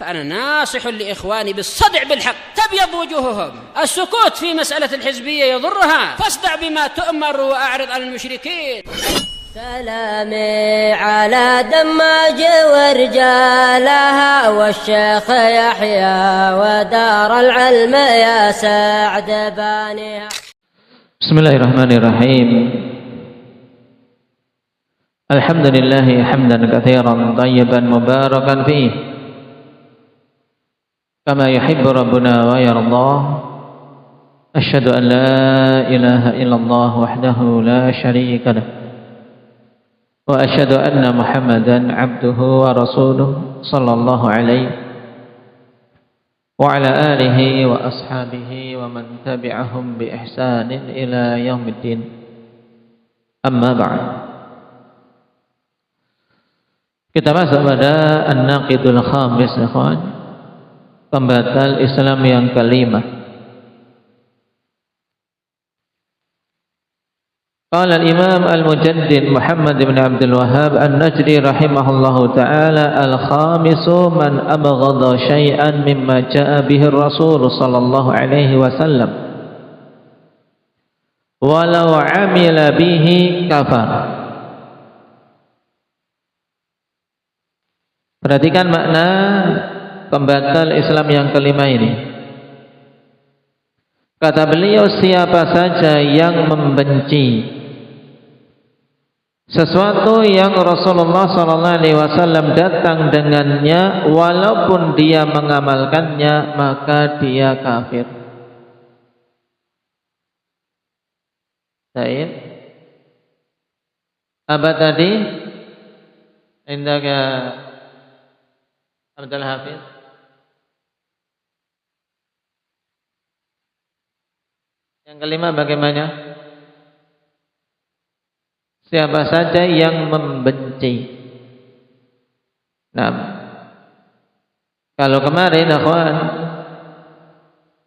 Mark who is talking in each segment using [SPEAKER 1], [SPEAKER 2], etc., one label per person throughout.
[SPEAKER 1] فأنا ناصح لإخواني بالصدع بالحق تبيض وجوههم. السكوت في مسألة الحزبية يضرها، فاصدع بما تؤمر وأعرض عن المشركين.
[SPEAKER 2] سلامي على دماج ورجالها والشيخ يحيى ودار العلم يا سعد بانيها.
[SPEAKER 3] بسم الله الرحمن الرحيم. الحمد لله حمدا كثيرا طيبا مباركا فيه كما يحب ربنا ويرضى. أشهد أن لا إله إلا الله وحده لا شريك له وأشهد أن محمدا عبده ورسوله صلى الله عليه وعلى آله وأصحابه ومن تبعهم بإحسان إلى يوم الدين. أما بعد, kita masuk pada An-Naqidul Khamis, pembatal Islam yang kelima. Qala al-Imam al-Mujaddid Muhammad bin Abdul Wahhab An-Najdi rahimahullahu ta'ala: al-khamisu man abghadha syai'an mimma ja'a bihi ar-Rasul sallallahu alaihi wasallam walau 'amila bihi kafar. Perhatikan makna pembatal Islam yang kelima ini. Kata beliau, siapa saja yang membenci sesuatu yang Rasulullah SAW datang dengannya, walaupun dia mengamalkannya, maka dia kafir. Baik. Apa tadi? Indaka Abdul Hafiz. Yang kelima bagaimana? Siapa saja yang membenci. Nah, kalau kemarin akhwan,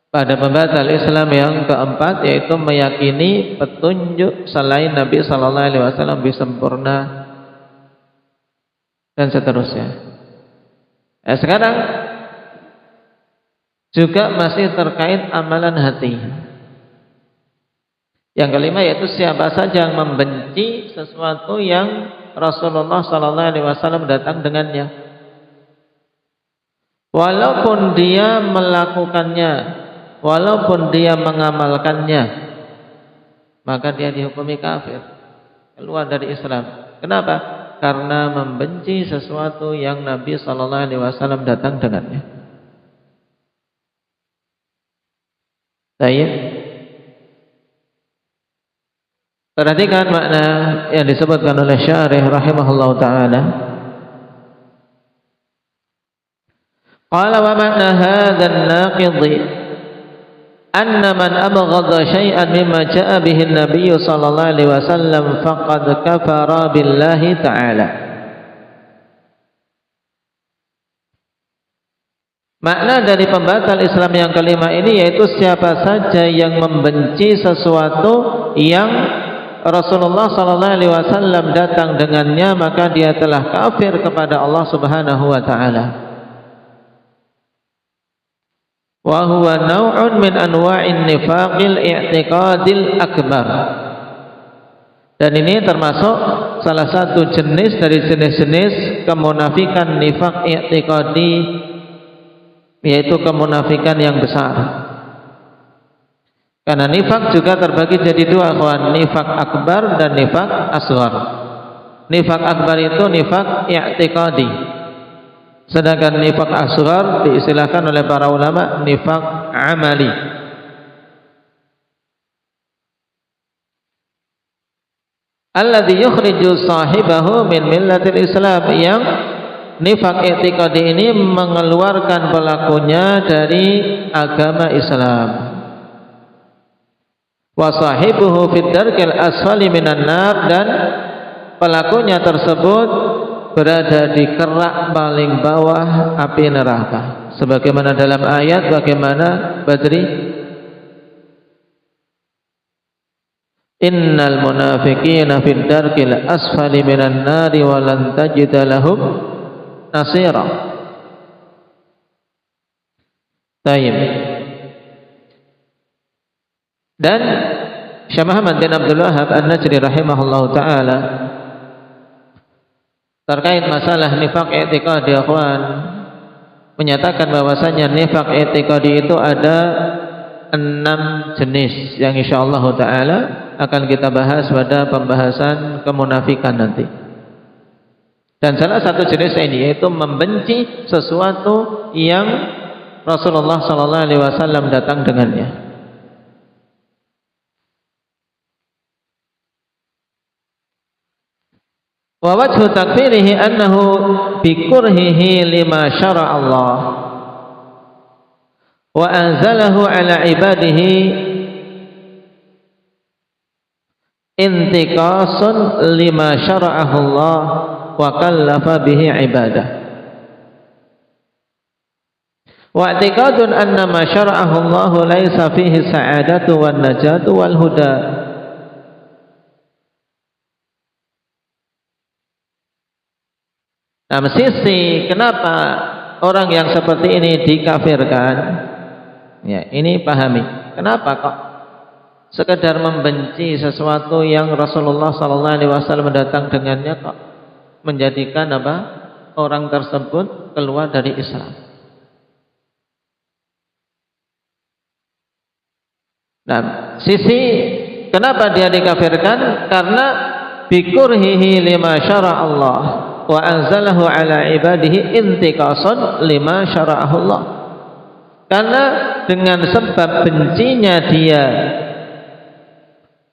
[SPEAKER 3] pada pembatal Islam yang keempat, yaitu meyakini petunjuk selain Nabi sallallahu alaihi wasallam lebih sempurna dan seterusnya. Sekarang juga masih terkait amalan hati. Yang kelima yaitu siapa saja yang membenci sesuatu yang Rasulullah SAW datang dengannya, walaupun dia melakukannya, walaupun dia mengamalkannya, maka dia dihukumi kafir, keluar dari Islam. Kenapa? Karena membenci sesuatu yang Nabi SAW datang dengannya. Baik. Perhatikan makna yang disebutkan oleh Syarih rahimahullah ta'ala. Qala wa makna hadha an-naqidhi anna man abghadha syai'an mimma ja'a bihi an-nabiy sallallahu alaihi wasallam faqad kafara billahi ta'ala. Makna dari pembatal Islam yang kelima ini yaitu siapa saja yang membenci sesuatu yang Rasulullah SAW datang dengannya, maka dia telah kafir kepada Allah Subhanahu wa ta'ala. Wa huwa naw'un min anwa'in nifaqil i'tiqadil akbar. Dan ini termasuk salah satu jenis dari jenis-jenis kemunafikan nifaq i'tiqadi, yaitu kemunafikan yang besar. Karena nifak juga terbagi jadi dua, kawan, nifak akbar dan nifak asghar. Nifak akbar itu nifak i'tiqadi, sedangkan nifak asghar diistilahkan oleh para ulama nifak amali. Alladhi yukhriju sahibahu min millatil Islam, yang nifak i'tiqadi ini mengeluarkan pelakunya dari agama Islam. Wa sahibuhu fid darkil asfali minan nar, dan pelakunya tersebut berada di kerak paling bawah api neraka, sebagaimana dalam ayat bagaimana Badri, innal munafiqina fid darkil asfali minan nari wa lan tajida lahum nasira. Taib. Dan Syekh Muhammad bin Abdul Wahhab An-Najdi rahimahullahu taala terkait masalah nifaq i'tiqadi, ikhwan, menyatakan bahwasanya nifaq i'tiqadi itu ada 6 jenis yang insyaallah taala akan kita bahas pada pembahasan kemunafikan nanti. Dan salah satu jenis ini yaitu membenci sesuatu yang Rasulullah sallallahu alaihi wasallam datang dengannya. Wa wajhu takfirihi annahu bikurhihi lima syara' Allah wa anzalahu ala ibadihi intiqasun lima syara'ahu Allah wa kallafa bihi ibadah. Wa i'tiqadun anna ma syara'ahu Allah laisa fihi sa'adatu wan najatu wal huda. Nah, sisi kenapa orang yang seperti ini dikafirkan? Ya, ini pahami. Kenapa kok sekedar membenci sesuatu yang Rasulullah sallallahu alaihi wasallam datang dengannya kok menjadikan apa? Orang tersebut keluar dari Islam. Nah, sisi kenapa dia dikafirkan? Karena bikurhihi lima syara' Allah wa anzalahu ala ibadihi intiqasan lima syara'ahu Allah. Karena dengan sebab bencinya dia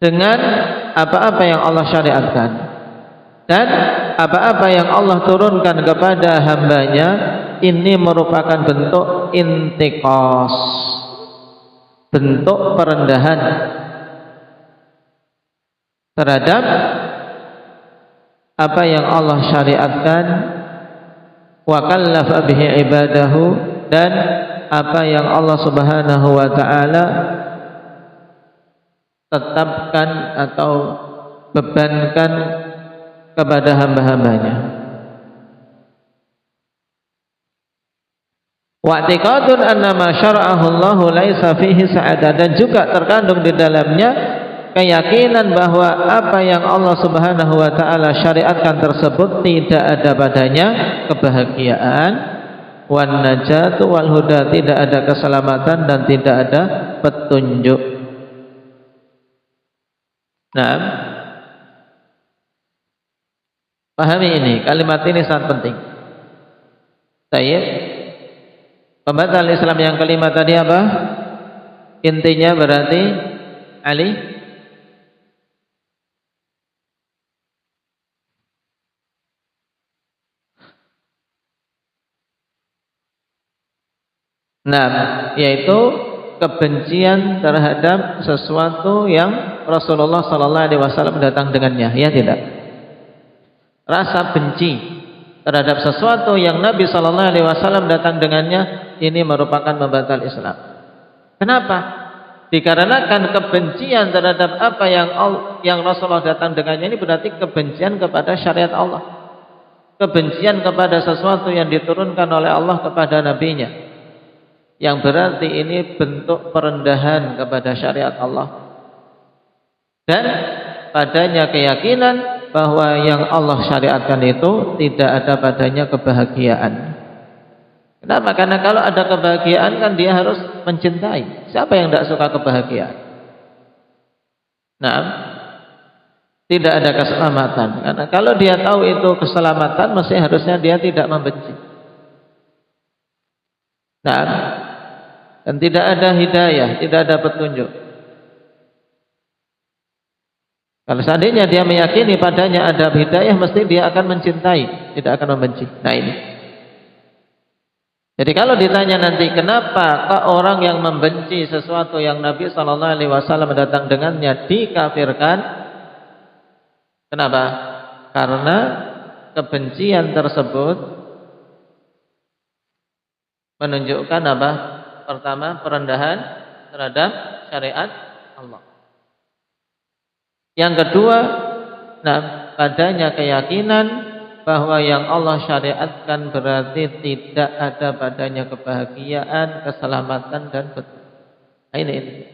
[SPEAKER 3] dengan apa-apa yang Allah syariatkan dan apa-apa yang Allah turunkan kepada hambanya, ini merupakan bentuk intiqas, bentuk perendahan terhadap apa yang Allah syariatkan, wa kallafa bihi ibadahu, dan apa yang Allah Subhanahu wa taala tetapkan atau bebankan kepada hamba-hambanya. Wa i'tiqadun anna ma syara'ahu Allah laisa fihi sa'adah, dan juga terkandung di dalamnya keyakinan bahwa apa yang Allah Subhanahu wa taala syariatkan tersebut tidak ada padanya kebahagiaan, wan najatu wal huda, tidak ada keselamatan dan tidak ada petunjuk. Nah, pahami ini, kalimat ini sangat penting. Baik. Pembatal Islam yang kelima tadi apa? Intinya berarti Ali. Nah, yaitu kebencian terhadap sesuatu yang Rasulullah sallallahu alaihi wasallam datang dengannya, ya tidak? Rasa benci terhadap sesuatu yang Nabi sallallahu alaihi wasallam datang dengannya, ini merupakan pembatal Islam. Kenapa? Dikarenakan kebencian terhadap apa yang Rasulullah datang dengannya ini berarti kebencian kepada syariat Allah, kebencian kepada sesuatu yang diturunkan oleh Allah kepada nabinya, yang berarti ini bentuk perendahan kepada syariat Allah, dan padanya keyakinan bahwa yang Allah syariatkan itu tidak ada padanya kebahagiaan. Kenapa? Karena kalau ada kebahagiaan kan dia harus mencintai. Siapa yang tidak suka kebahagiaan? Nah, tidak ada keselamatan. Karena kalau dia tahu itu keselamatan, mesti harusnya dia tidak membenci. Nah, dan tidak ada hidayah, tidak ada petunjuk. Kalau seandainya dia meyakini padanya ada hidayah, mesti dia akan mencintai, tidak akan membenci. Nah, ini. Jadi kalau ditanya nanti kenapa kok orang yang membenci sesuatu yang Nabi sallallahu alaihi wasallam datang dengannya dikafirkan? Kenapa? Karena kebencian tersebut menunjukkan apa? Pertama, perendahan terhadap syariat Allah. Yang kedua, nah, padanya keyakinan bahwa yang Allah syariatkan berarti tidak ada padanya kebahagiaan, keselamatan dan ini.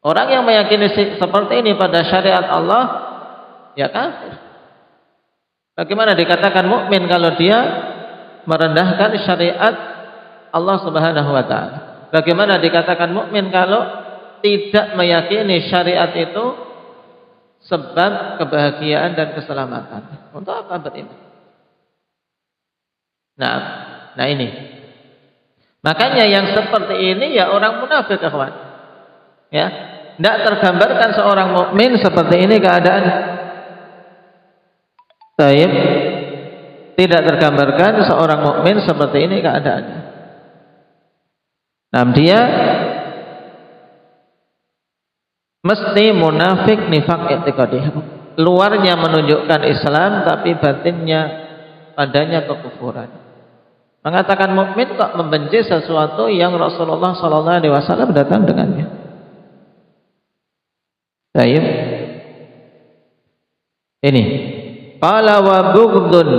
[SPEAKER 3] Orang yang meyakini seperti ini pada syariat Allah, ya kafir. Bagaimana dikatakan mukmin kalau dia merendahkan syariat Allah Subhanahu wa taala? Bagaimana dikatakan mukmin kalau tidak meyakini syariat itu sebab kebahagiaan dan keselamatan? Untuk apa beriman? Nah ini. Makanya yang seperti ini ya orang munafik, kawan. Ya, tidak tergambarkan seorang mukmin seperti ini keadaan. Baik. Tidak tergambarkan seorang mukmin seperti ini keadaannya. Nah, dia mesti munafik nifaq i'tiqadi. Luarnya menunjukkan Islam tapi batinnya padanya kekufuran. Mengatakan mukmin kok membenci sesuatu yang Rasulullah sallallahu alaihi wasallam datang dengannya. Baik. Ini qala wa bughdu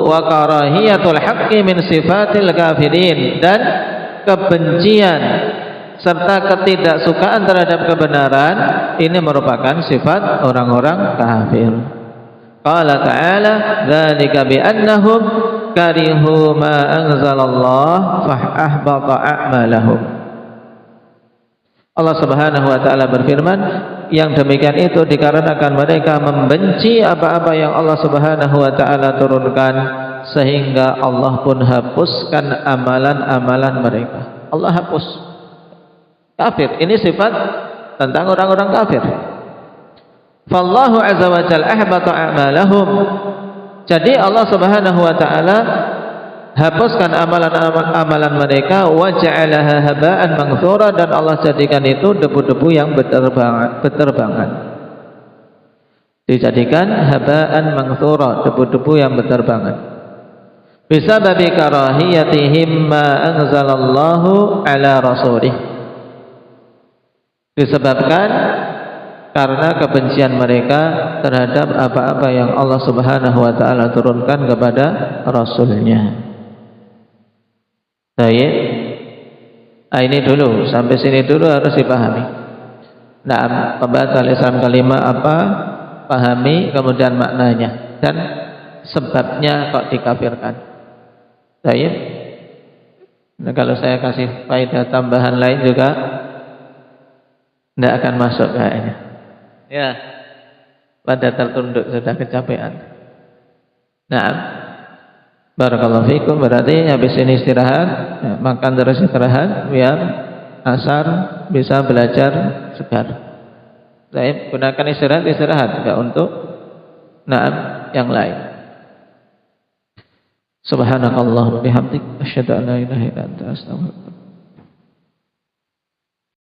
[SPEAKER 3] wa karahiyatul haqqi min sifatil kafirin, dan kebencian serta ketidaksukaan terhadap kebenaran ini merupakan sifat orang-orang kafir. Qala ta'ala dzalika bi annahum karihu ma anzalallah fa ahbata a'malahum. Allah Subhanahu wa taala berfirman, yang demikian itu dikarenakan mereka membenci apa-apa yang Allah Subhanahu wa taala turunkan, sehingga Allah pun hapuskan amalan-amalan mereka. Allah hapus. Kafir, ini sifat tentang orang-orang kafir. Fallahu azza wa jalla ahbata a'malahum. Jadi Allah Subhanahu wa taala hapuskan amalan-amalan mereka, wa ja'alaha haba'an manthura, dan Allah jadikan itu debu-debu yang berterbangan. Dijadikan haba'an manthura, debu-debu yang berterbangan. Bisababi karahiyatihim ma anzalallahu ala rasulih. Disebabkan karena kebencian mereka terhadap apa-apa yang Allah Subhanahu wa taala turunkan kepada rasulnya. Baik. Ini dulu, sampai sini dulu harus dipahami. Nah, pembahasan Islam kelima apa? Pahami, kemudian maknanya dan sebabnya kok dikafirkan. Baik. Nah, kalau saya kasih faedah tambahan lain juga tidak akan masuk kayaknya. Ya, pada tertunduk sudah kecapean. Nah, barakallahu fikum, berarti habis ini istirahat, ya, makan terus istirahat biar asar bisa belajar segar. Saya gunakan istirahat juga untuk yang lain. Subhanakallah wa bihamdik asyhadu an la ilaha illa anta astaghfiruka